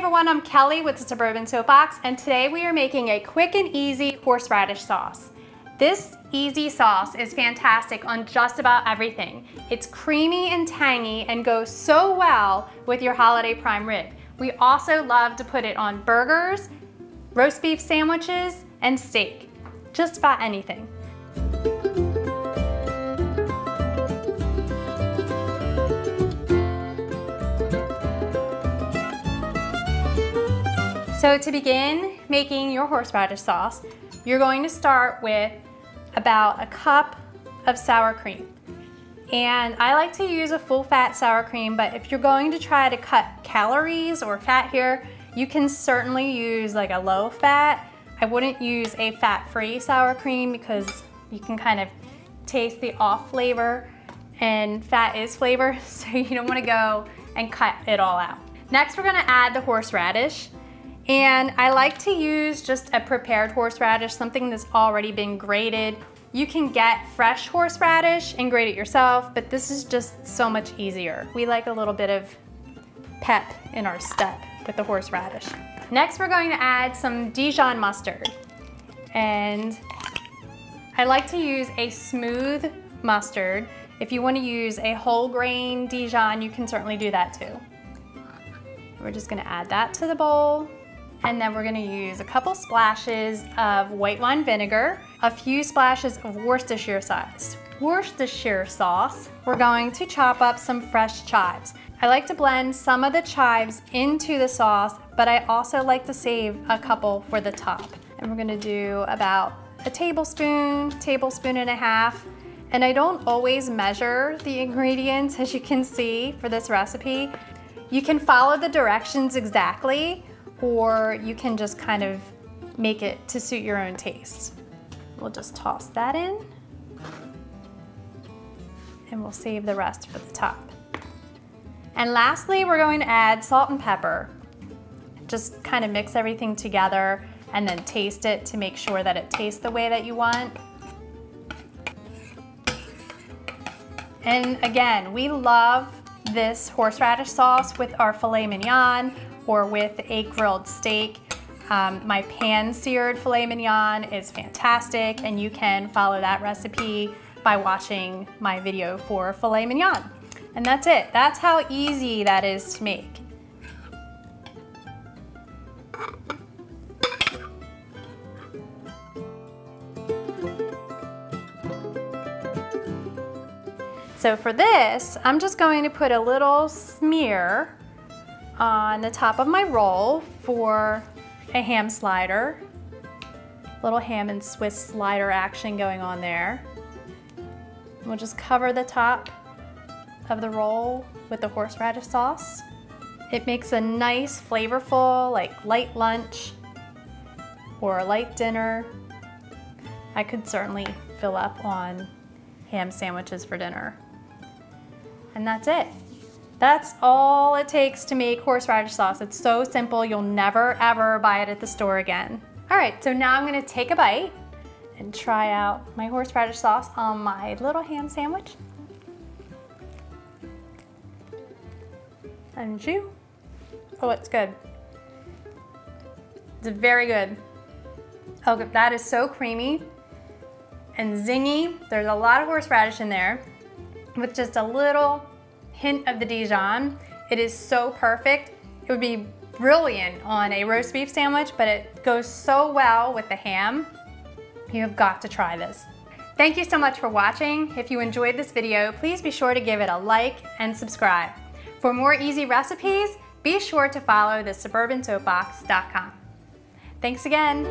everyone, I'm Kelly with the Suburban Soapbox, and today we are making a quick and easy horseradish sauce. This easy sauce is fantastic on just about everything. It's creamy and tangy and goes so well with your holiday prime rib. We also love to put it on burgers, roast beef sandwiches, and steak. Just about anything. So to begin making your horseradish sauce, you're going to start with about a cup of sour cream. And I like to use a full fat sour cream, but if you're going to try to cut calories or fat here, you can certainly use like a low fat. I wouldn't use a fat-free sour cream because you can kind of taste the off flavor, and fat is flavor, so you don't want to go and cut it all out. Next, we're gonna add the horseradish. And I like to use just a prepared horseradish, something that's already been grated. You can get fresh horseradish and grate it yourself, but this is just so much easier. We like a little bit of pep in our step with the horseradish. Next, we're going to add some Dijon mustard. And I like to use a smooth mustard. If you want to use a whole grain Dijon, you can certainly do that too. We're just gonna add that to the bowl. And then we're gonna use a couple splashes of white wine vinegar, a few splashes of Worcestershire sauce. We're going to chop up some fresh chives. I like to blend some of the chives into the sauce, but I also like to save a couple for the top. And we're gonna do about a tablespoon and a half. And I don't always measure the ingredients, as you can see, for this recipe. You can follow the directions exactly, or you can just kind of make it to suit your own taste. We'll just toss that in, and we'll save the rest for the top. And lastly, we're going to add salt and pepper. Just kind of mix everything together and then taste it to make sure that it tastes the way that you want. And again, we love this horseradish sauce with our filet mignon or with a grilled steak. My pan-seared filet mignon is fantastic, and you can follow that recipe by watching my video for filet mignon. And that's it. That's how easy that is to make. So for this, I'm just going to put a little smear on the top of my roll for a ham slider. Little ham and Swiss slider action going on there. We'll just cover the top of the roll with the horseradish sauce. It makes a nice, flavorful, like light lunch or a light dinner. I could certainly fill up on ham sandwiches for dinner. And that's it. That's all it takes to make horseradish sauce. It's so simple, you'll never ever buy it at the store again. All right, so now I'm gonna take a bite and try out my horseradish sauce on my little ham sandwich. And chew. Oh, it's good. It's very good. Oh, that is so creamy and zingy. There's a lot of horseradish in there with just a little hint of the Dijon. It is so perfect. It would be brilliant on a roast beef sandwich, but it goes so well with the ham. You have got to try this. Thank you so much for watching. If you enjoyed this video, please be sure to give it a like and subscribe. For more easy recipes, be sure to follow thesuburbansoapbox.com. Thanks again.